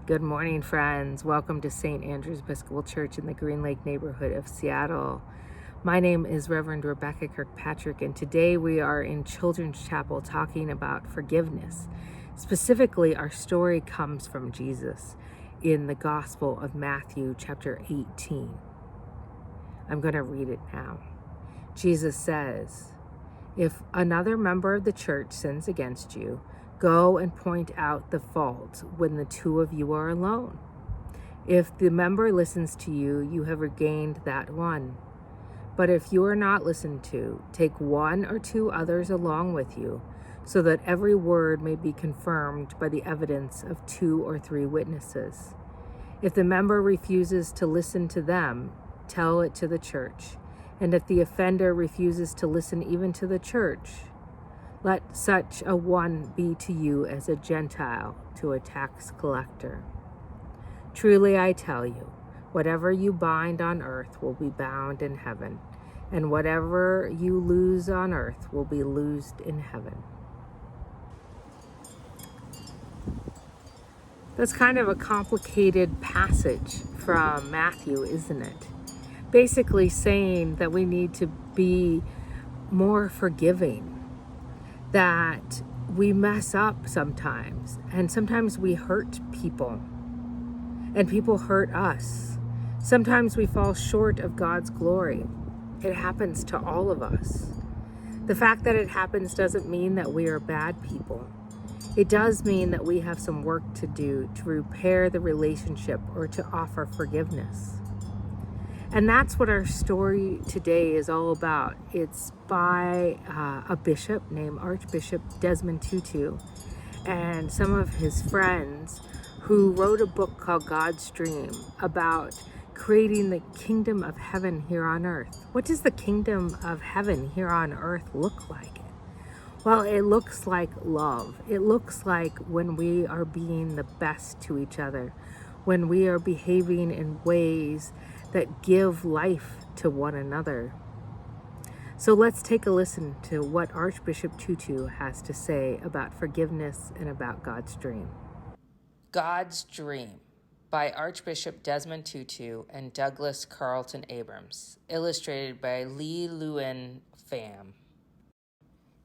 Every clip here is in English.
Good morning, friends. Welcome to St. Andrew's Episcopal Church in the Green Lake neighborhood of Seattle. My name is Reverend Rebecca Kirkpatrick, and today we are in Children's Chapel talking about forgiveness. Specifically, our story comes from Jesus in the Gospel of Matthew, chapter 18. I'm going to read it now. Jesus says, "If another member of the church sins against you, go and point out the fault when the two of you are alone. If the member listens to you, you have regained that one. But if you are not listened to, take one or two others along with you, so that every word may be confirmed by the evidence of 2 or 3 witnesses. If the member refuses to listen to them, tell it to the church. And if the offender refuses to listen even to the church, let such a one be to you as a Gentile to a tax collector. Truly I tell you, whatever you bind on earth will be bound in heaven, and whatever you loose on earth will be loosed in heaven." That's kind of a complicated passage from Matthew, isn't it? Basically saying that we need to be more forgiving, that we mess up sometimes, and sometimes we hurt people, and people hurt us. Sometimes we fall short of God's glory. It happens to all of us. The fact that it happens doesn't mean that we are bad people. It does mean that we have some work to do to repair the relationship or to offer forgiveness. And that's what our story today is all about. It's by a bishop named Archbishop Desmond Tutu and some of his friends who wrote a book called God's Dream about creating the kingdom of heaven here on earth. What does the kingdom of heaven here on earth look like? Well, it looks like love. It looks like when we are being the best to each other, when we are behaving in ways that give life to one another. So let's take a listen to what Archbishop Tutu has to say about forgiveness and about God's dream. God's Dream by Archbishop Desmond Tutu and Douglas Carlton Abrams, illustrated by Lee Lewin Pham.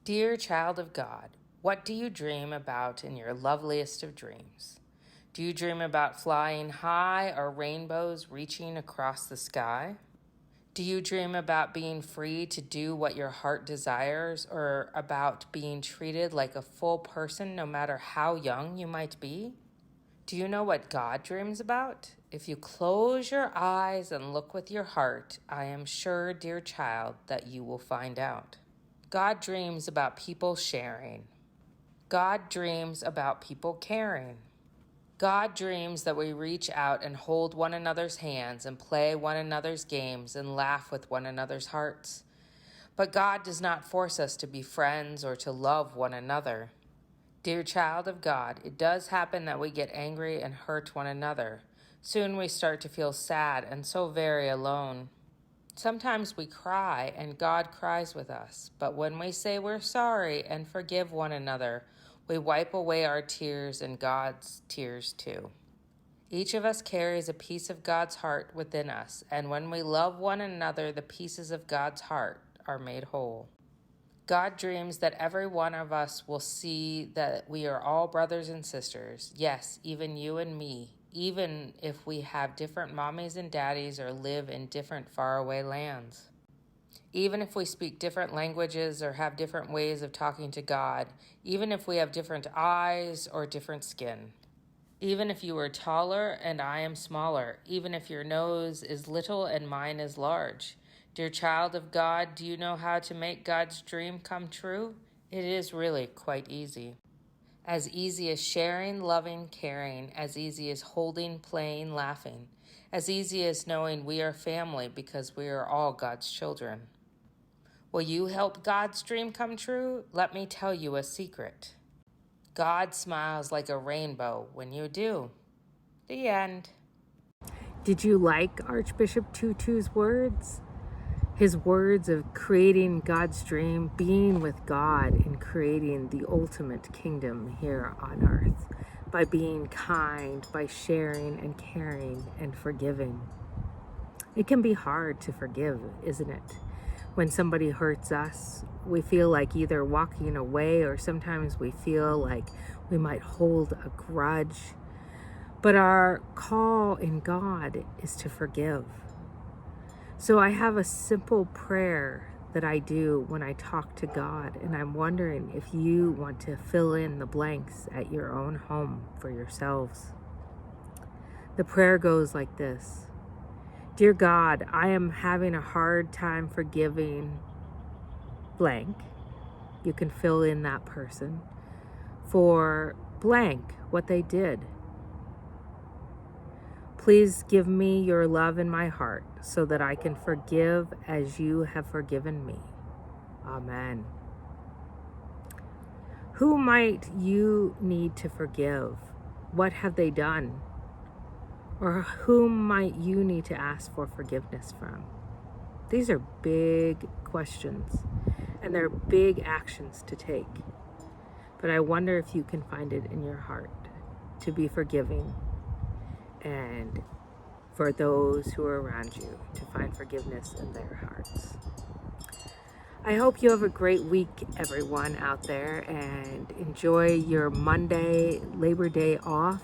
Dear child of God, what do you dream about in your loveliest of dreams? Do you dream about flying high or rainbows reaching across the sky? Do you dream about being free to do what your heart desires, or about being treated like a full person no matter how young you might be? Do you know what God dreams about? If you close your eyes and look with your heart, I am sure, dear child, that you will find out. God dreams about people sharing. God dreams about people caring. God dreams that we reach out and hold one another's hands and play one another's games and laugh with one another's hearts. But God does not force us to be friends or to love one another. Dear child of God, it does happen that we get angry and hurt one another. Soon we start to feel sad and so very alone. Sometimes we cry and God cries with us, but when we say we're sorry and forgive one another, we wipe away our tears and God's tears too. Each of us carries a piece of God's heart within us, and when we love one another, the pieces of God's heart are made whole. God dreams that every one of us will see that we are all brothers and sisters. Yes, even you and me, even if we have different mommies and daddies or live in different faraway lands. Even if we speak different languages or have different ways of talking to God, even if we have different eyes or different skin. Even if you are taller and I am smaller, even if your nose is little and mine is large. Dear child of God, do you know how to make God's dream come true? It is really quite easy. As easy as sharing, loving, caring, as easy as holding, playing, laughing, as easy as knowing we are family because we are all God's children. Will you help God's dream come true? Let me tell you a secret. God smiles like a rainbow when you do. The end. Did you like Archbishop Tutu's words? His words of creating God's dream, being with God in creating the ultimate kingdom here on earth. by being kind, by sharing and caring and forgiving. It can be hard to forgive, isn't it? When somebody hurts us, we feel like either walking away, or sometimes we feel like we might hold a grudge. But our call in God is to forgive. So I have a simple prayer that I do when I talk to God, and I'm wondering if you want to fill in the blanks at your own home for yourselves. The prayer goes like this: Dear God, I am having a hard time forgiving blank. You can fill in that person for blank what they did. Please give me your love in my heart so that I can forgive as you have forgiven me. Amen. Who might you need to forgive? What have they done? Or whom might you need to ask for forgiveness from? These are big questions, and they're big actions to take. But I wonder if you can find it in your heart to be forgiving, and for those who are around you to find forgiveness in their hearts. I hope you have a great week, everyone out there, and enjoy your Monday, Labor Day off.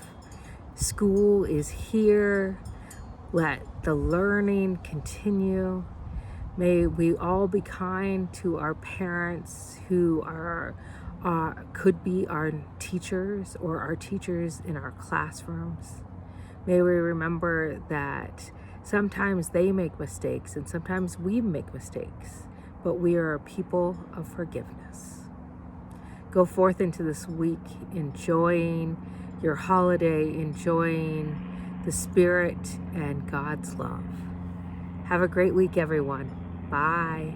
School is here. Let the learning continue. May we all be kind to our parents who are could be our teachers or our teachers in our classrooms. May we remember that sometimes they make mistakes and sometimes we make mistakes, but we are a people of forgiveness. Go forth into this week enjoying your holiday, enjoying the Spirit and God's love. Have a great week, everyone. Bye.